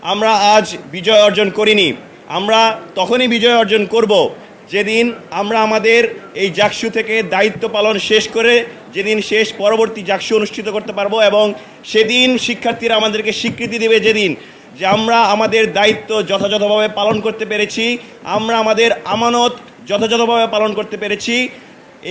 আমরা আজ বিজয় অর্জন করিনি। আমরা তখনই বিজয় অর্জন করব যেদিন আমরা আমাদের এই জাকসু থেকে দায়িত্ব পালন শেষ করে যেদিন শেষ পরবর্তী জাকসু অনুষ্ঠিত করতে পারবো, এবং সেদিন শিক্ষার্থীরা আমাদেরকে স্বীকৃতি দেবে যেদিন যে আমরা আমাদের দায়িত্ব যথাযথভাবে পালন করতে পেরেছি, আমরা আমাদের আমানত যথাযথভাবে পালন করতে পেরেছি।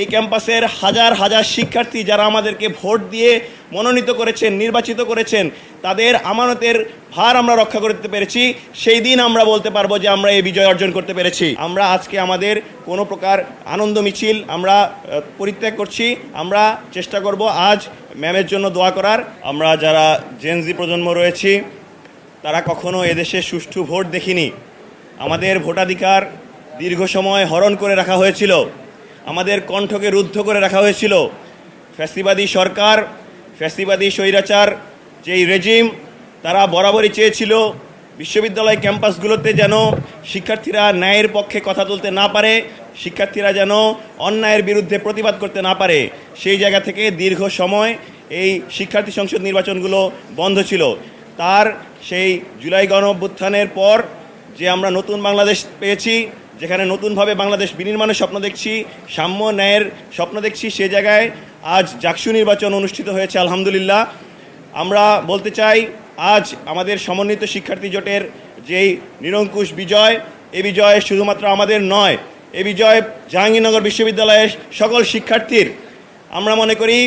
এই ক্যাম্পাসের হাজার হাজার শিক্ষার্থী যারা আমাদেরকে ভোট দিয়ে মনোনীত করেছেন, নির্বাচিত করেছেন, তাদের আমানতের ভার আমরা রক্ষা করতে পেরেছি। সেই দিন আমরা বলতে পারবো যে আমরা এই বিজয় অর্জন করতে পেরেছি। আমরা আজকে আমাদের কোনো প্রকার আনন্দ মিছিল আমরা পরিত্যাগ করছি। আমরা চেষ্টা করব আজ ম্যামের জন্য দোয়া করার। আমরা যারা জেনজি প্রজন্ম রয়েছি তারা কখনো এদেশে সুষ্ঠু ভোট দেখিনি। আমাদের ভোটাধিকার দীর্ঘ সময় হরণ করে রাখা হয়েছিল, আমাদের কণ্ঠকে রুদ্ধ করে রাখা হয়েছিল। ফ্যাসিবাদী সরকার, ফ্যাসিবাদী স্বৈরাচার যেই রেজিম, তারা বরাবরই চেয়েছিল বিশ্ববিদ্যালয় ক্যাম্পাসগুলোতে যেন শিক্ষার্থীরা ন্যায়ের পক্ষে কথা তুলতে না পারে, শিক্ষার্থীরা যেন অন্যায়ের বিরুদ্ধে প্রতিবাদ করতে না পারে। সেই জায়গা থেকে দীর্ঘ সময় এই শিক্ষার্থী সংসদ নির্বাচনগুলো বন্ধ ছিল। তার সেই জুলাই গণঅভ্যুত্থানের পর যে আমরা নতুন বাংলাদেশ পেয়েছি, যেখানে নতুনভাবে বাংলাদেশ বিনির্মাণের স্বপ্ন দেখছি, সাম্য ন্যায়ের স্বপ্ন দেখছি, সে জায়গায় আজ জাকসু নির্বাচন অনুষ্ঠিত হয়েছে আলহামদুলিল্লাহ। আমরা বলতে চাই আজ আমাদের সমন্বিত শিক্ষার্থী জোটের যেই নিরঙ্কুশ বিজয়, এ বিজয় শুধুমাত্র আমাদের নয়, এ বিজয় জাহাঙ্গীরনগর বিশ্ববিদ্যালয়ের সকল শিক্ষার্থীর। আমরা মনে করি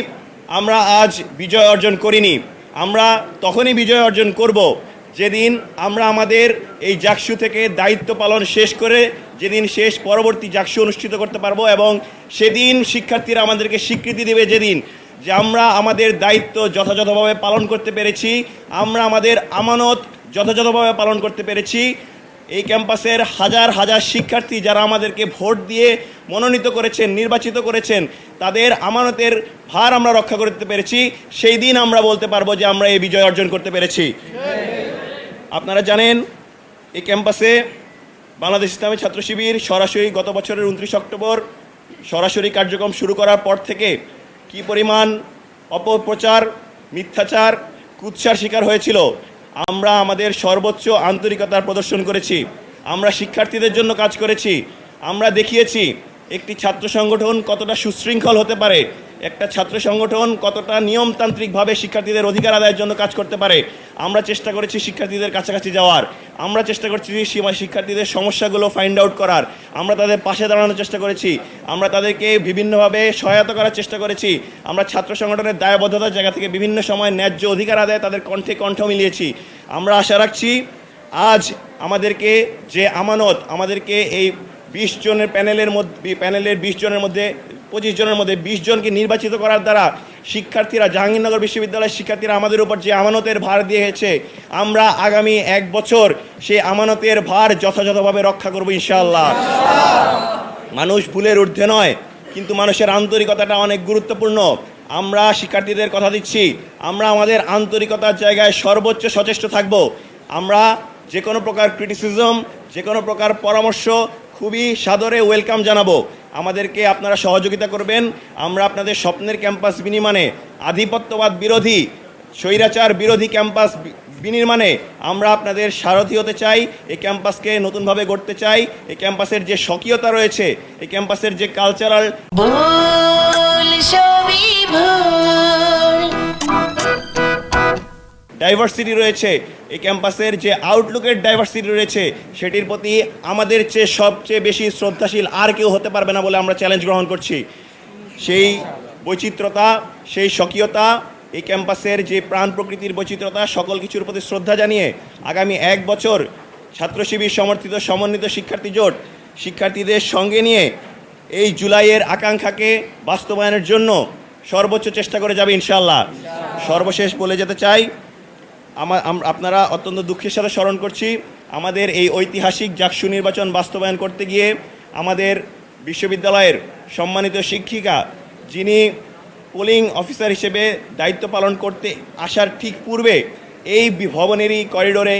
আমরা আজ বিজয় অর্জন করিনি। আমরা তখনই বিজয় অর্জন করব যেদিন আমরা আমাদের এই জাকসু থেকে দায়িত্ব পালন শেষ করে যেদিন শেষ পরবর্তী জাকসু অনুষ্ঠিত করতে পারবো, এবং সেদিন শিক্ষার্থীরা আমাদেরকে স্বীকৃতি দেবে যেদিন যে আমরা আমাদের দায়িত্ব যথাযথভাবে পালন করতে পেরেছি, আমরা আমাদের আমানত যথাযথভাবে পালন করতে পেরেছি। এই ক্যাম্পাসের হাজার হাজার শিক্ষার্থী যারা আমাদেরকে ভোট দিয়ে মনোনীত করেছেন, নির্বাচিত করেছেন, তাদের আমানতের ভার আমরা রক্ষা করতে পেরেছি। সেই দিন আমরা বলতে পারবো যে আমরা এই বিজয় অর্জন করতে পেরেছি। আপনারা জানেন এই ক্যাম্পাসে বাংলাদেশ ইসলামী ছাত্র শিবির সরাসরি গত বছরের 29 অক্টোবর সরাসরি কার্যক্রম শুরু করার পর থেকে কি পরিমাণ অপপ্রচার, মিথ্যাচার, কুৎসার শিকার হয়েছিল। আমরা আমাদের সর্বোচ্চ আন্তরিকতার প্রদর্শন করেছি, আমরা শিক্ষার্থীদের জন্য কাজ করেছি, আমরা দেখিয়েছি একটি ছাত্র সংগঠন কতটা সুশৃঙ্খল হতে পারে, একটা ছাত্র সংগঠন কতটা নিয়মতান্ত্রিকভাবে শিক্ষার্থীদের অধিকার আদায়ের জন্য কাজ করতে পারে। আমরা চেষ্টা করেছি শিক্ষার্থীদের কাছাকাছি যাওয়ার, আমরা চেষ্টা করছি শিক্ষার্থীদের সমস্যাগুলো ফাইন্ড আউট করার, আমরা তাদের পাশে দাঁড়ানোর চেষ্টা করেছি, আমরা তাদেরকে বিভিন্নভাবে সহায়তা করার চেষ্টা করেছি। আমরা ছাত্র সংগঠনের দায়বদ্ধতার জায়গা থেকে বিভিন্ন সময় ন্যায্য অধিকার আদায়ে তাদের কণ্ঠে কণ্ঠ মিলিয়েছি। আমরা আশা রাখছি আজ আমাদেরকে যে আমানত, আমাদেরকে এই 20 জনের প্যানেলের 20 জনের মধ্যে 25 জনের মধ্যে 20 জনকে নির্বাচিত করার দ্বারা শিক্ষার্থীরা, জাহাঙ্গীরনগর বিশ্ববিদ্যালয়ের শিক্ষার্থীরা আমাদের উপর যে আমানতের ভার দিয়েছে, আমরা আগামী 1 বছর সেই আমানতের ভার যথাযথভাবে রক্ষা করব ইনশাআল্লাহ। মানুষ ভুলের ঊর্ধ্বে নয়, কিন্তু মানুষের আন্তরিকতাটা অনেক গুরুত্বপূর্ণ। আমরা শিক্ষার্থীদের কথা দিচ্ছি, আমরা আমাদের আন্তরিকতার জায়গায় সর্বোচ্চ সচেষ্ট থাকব। আমরা যে কোনো প্রকার ক্রিটিসিজম, যে কোনো প্রকার পরামর্শ খুবই সাদরে ওয়েলকাম জানাবো। আমাদেরকে আপনারা সহযোগিতা করবেন। আমরা আপনাদের স্বপ্নের ক্যাম্পাস বিনির্মাণে, আধিপত্যবাদ বিরোধী, স্বৈরাচার বিরোধী ক্যাম্পাস বিনির্মাণে আমরা আপনাদের সারথি হতে চাই। এই ক্যাম্পাসকে নতুনভাবে গড়তে চাই। এই ক্যাম্পাসের যে স্বকীয়তা রয়েছে, এই ক্যাম্পাসের যে কালচারাল ডাইভার্সিটি রয়েছে, এই ক্যাম্পাসের যে আউটলুকের ডাইভার্সিটি রয়েছে, সেটির প্রতি আমাদের চেয়ে সবচেয়ে বেশি শ্রদ্ধাশীল আর কেউ হতে পারবে না বলে আমরা চ্যালেঞ্জ গ্রহণ করছি। সেই বৈচিত্র্যতা, সেই স্বকীয়তা, এই ক্যাম্পাসের যে প্রাণ প্রকৃতির বৈচিত্র্যতা, সকল কিছুর প্রতি শ্রদ্ধা জানিয়ে আগামী 1 বছর ছাত্র শিবির সমর্থিত সমন্বিত শিক্ষার্থী জোট শিক্ষার্থীদের সঙ্গে নিয়ে এই জুলাইয়ের আকাঙ্ক্ষাকে বাস্তবায়নের জন্য সর্বোচ্চ চেষ্টা করে যাবে ইনশাআল্লাহ। সর্বশেষ বলে যেতে চাই, আপনারা অত্যন্ত দুঃখের সাথে স্মরণ করছি আমাদের এই ঐতিহাসিক জাকসু নির্বাচন বাস্তবায়ন করতে গিয়ে আমাদের বিশ্ববিদ্যালয়ের সম্মানিত শিক্ষিকা, যিনি পোলিং অফিসার হিসেবে দায়িত্ব পালন করতে আসার ঠিক পূর্বে এই ভবনেরই করিডোরে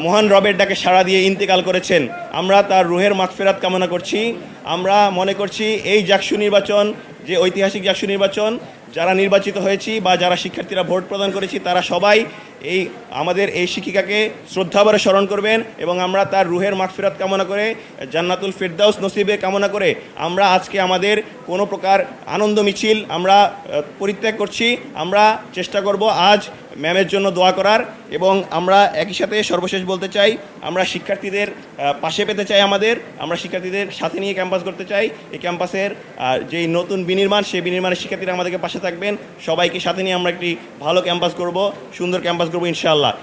মহান রবের ডাকে সাড়া দিয়ে ইন্তেকাল করেছেন। আমরা তার রুহের মাগফিরাত কামনা করছি। আমরা মনে করছি এই জাকসু নির্বাচন, যে ঐতিহাসিক জাকসু নির্বাচন, যারা নির্বাচিত হয়েছি বা যারা শিক্ষার্থীরা ভোট প্রদান করেছি, তারা সবাই এই আমাদের এই শিক্ষিকাকে শ্রদ্ধাভরে স্মরণ করবেন এবং আমরা তার রুহের মাগফিরাত কামনা করে জান্নাতুল ফিরদাউস নসিবে কামনা করে আমরা আজকে আমাদের কোনো প্রকার আনন্দ মিছিল আমরা পরিত্যাগ করছি। আমরা চেষ্টা করব আজ ম্যামের জন্য দোয়া করার এবং আমরা একই সাথে সর্বশেষ বলতে চাই আমরা শিক্ষার্থীদের পাশে পেতে চাই আমরা শিক্ষার্থীদের সাথে নিয়ে ক্যাম্পাস করতে চাই। এই ক্যাম্পাসের যেই নতুন বিনির্মাণ সেই বিনির্মাণের শিক্ষার্থীরা আমাদেরকে পাশে থাকবেন। সবাইকে সাথে নিয়ে আমরা একটি ভালো ক্যাম্পাস করব, সুন্দর ক্যাম্পাস করব ইনশাআল্লাহ।